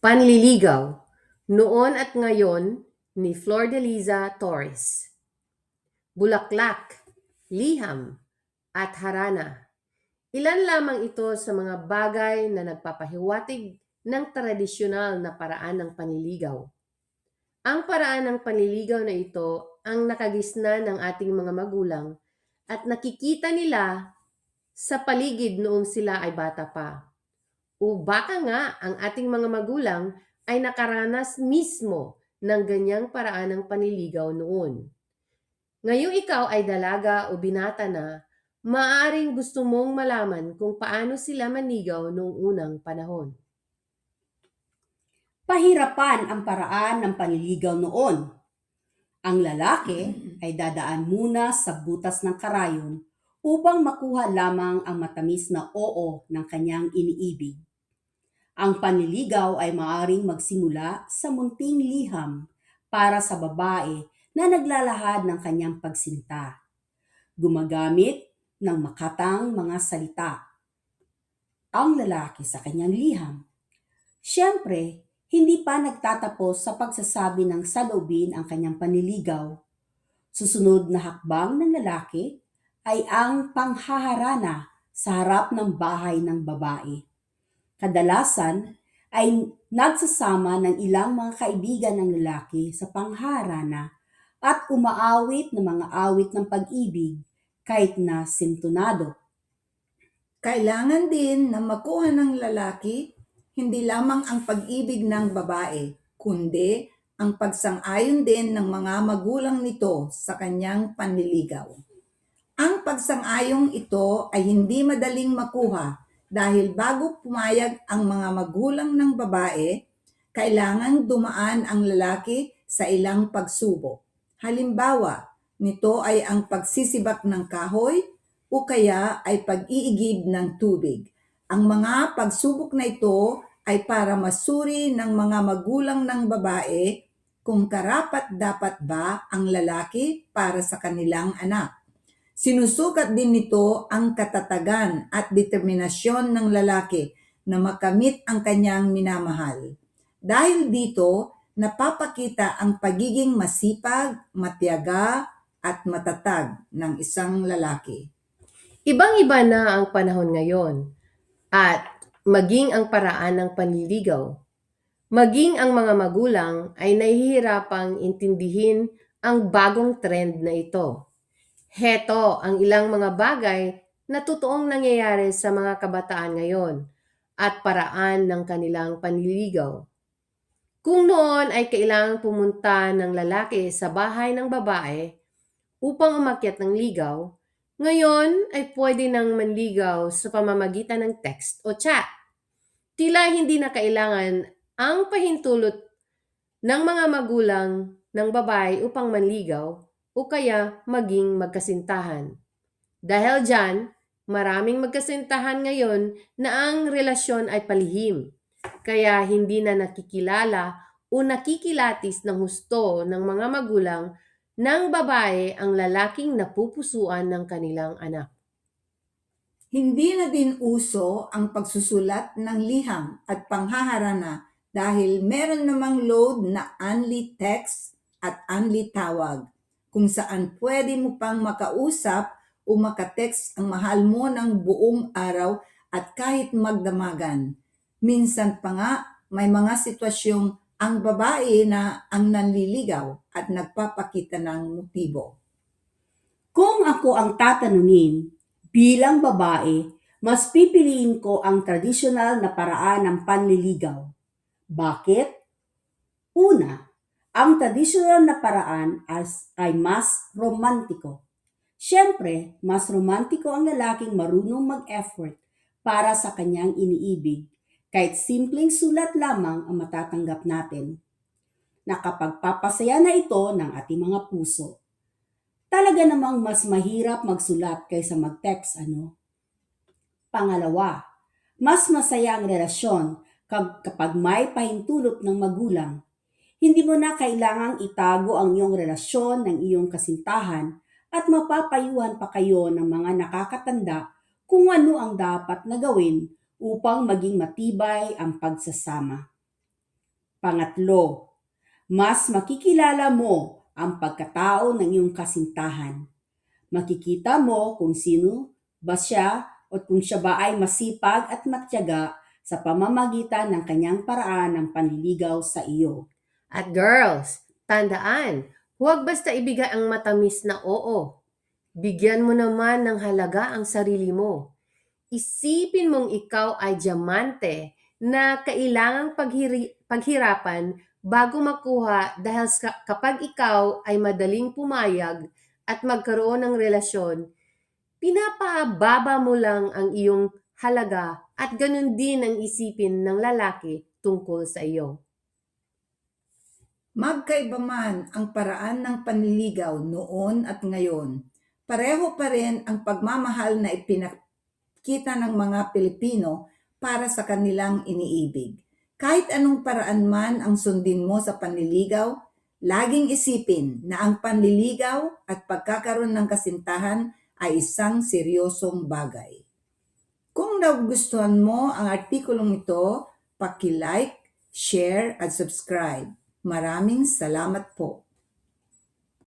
Panliligaw, noon at ngayon ni Flor de Liza Torres. Bulaklak, liham, at harana. Ilan lamang ito sa mga bagay na nagpapahiwatig ng tradisyonal na paraan ng panliligaw. Ang paraan ng panliligaw na ito ang nakagisna ng ating mga magulang at nakikita nila sa paligid noong sila ay bata pa. O baka nga ang ating mga magulang ay nakaranas mismo ng ganyang paraan ng panliligaw noon. Ngayong ikaw ay dalaga o binata na, maaaring gusto mong malaman kung paano sila manigaw noong unang panahon. Pahirapan ang paraan ng panliligaw noon. Ang lalaki ay dadaan muna sa butas ng karayon upang makuha lamang ang matamis na oo ng kanyang iniibig. Ang panliligaw ay maaaring magsimula sa munting liham para sa babae na naglalahad ng kanyang pagsinta. Gumagamit ng makatang mga salita ang lalaki sa kanyang liham. Siyempre, hindi pa nagtatapos sa pagsasabi ng saloobin ang kanyang panliligaw. Susunod na hakbang ng lalaki ay ang panghaharana sa harap ng bahay ng babae. Kadalasan ay nagsasama ng ilang mga kaibigan ng lalaki sa panghaharana at umaawit ng mga awit ng pag-ibig kahit na sintonado. Kailangan din na makuha ng lalaki hindi lamang ang pag-ibig ng babae, kundi ang pagsang-ayon din ng mga magulang nito sa kanyang panliligaw. Ang pagsang-ayong ito ay hindi madaling makuha dahil bago pumayag ang mga magulang ng babae, kailangang dumaan ang lalaki sa ilang pagsubok. Halimbawa, nito ay ang pagsisibak ng kahoy o kaya ay pag-iigib ng tubig. Ang mga pagsubok na ito ay para masuri ng mga magulang ng babae kung karapat-dapat ba ang lalaki para sa kanilang anak. Sinusukat din nito ang katatagan at determinasyon ng lalaki na makamit ang kanyang minamahal. Dahil dito, napapakita ang pagiging masipag, matiyaga, at matatag ng isang lalaki. Ibang-iba na ang panahon ngayon at maging ang paraan ng panliligaw. Maging ang mga magulang ay nahihirapang intindihin ang bagong trend na ito. Heto ang ilang mga bagay na totoong nangyayari sa mga kabataan ngayon at paraan ng kanilang panliligaw. Kung noon ay kailangang pumunta ng lalaki sa bahay ng babae upang umakyat ng ligaw, ngayon ay pwede nang manligaw sa pamamagitan ng text o chat. Tila hindi na kailangan ang pahintulot ng mga magulang ng babae upang manligaw o kaya maging magkasintahan. Dahil dyan, maraming magkasintahan ngayon na ang relasyon ay palihim, kaya hindi na nakikilala o nakikilatis ng husto ng mga magulang ng babae ang lalaking napupusuan ng kanilang anak. Hindi na din uso ang pagsusulat ng liham at panghaharana dahil meron namang load na only text at only tawag, kung saan pwede mo pang makausap o makatext ang mahal mo ng buong araw at kahit magdamagan. Minsan pa nga may mga sitwasyong ang babae na ang nanliligaw at nagpapakita ng motibo. Kung ako ang tatanungin, bilang babae, mas pipiliin ko ang tradisyonal na paraan ng panliligaw. Bakit? Una, ang tradisyonal na paraan ay mas romantiko. Siyempre, mas romantiko ang lalaking marunong mag-effort para sa kanyang iniibig, kahit simpleng sulat lamang ang matatanggap natin. Nakapagpapasaya na ito ng ating mga puso. Talaga namang mas mahirap magsulat kaysa mag-text, ano? Pangalawa, mas masaya ang relasyon kapag may pahintulot ng magulang. Hindi mo na kailangang itago ang iyong relasyon ng iyong kasintahan at mapapayuhan pa kayo ng mga nakakatanda kung ano ang dapat na gawin upang maging matibay ang pagsasama. Pangatlo, mas makikilala mo ang pagkatao ng iyong kasintahan. Makikita mo kung sino ba siya o kung siya ba ay masipag at matyaga sa pamamagitan ng kanyang paraan ng panliligaw sa iyo. At girls, tandaan, huwag basta ibigay ang matamis na oo. Bigyan mo naman ng halaga ang sarili mo. Isipin mong ikaw ay diamante na kailangang paghirapan bago makuha dahil kapag ikaw ay madaling pumayag at magkaroon ng relasyon, pinapababa mo lang ang iyong halaga at ganun din ang isipin ng lalaki tungkol sa iyo. Magkaiba man ang paraan ng panliligaw noon at ngayon, pareho pa rin ang pagmamahal na ipinakita ng mga Pilipino para sa kanilang iniibig. Kahit anong paraan man ang sundin mo sa panliligaw, laging isipin na ang panliligaw at pagkakaroon ng kasintahan ay isang seryosong bagay. Kung nagustuhan mo ang artikulong ito, paki-like, share at subscribe. Maraming salamat po.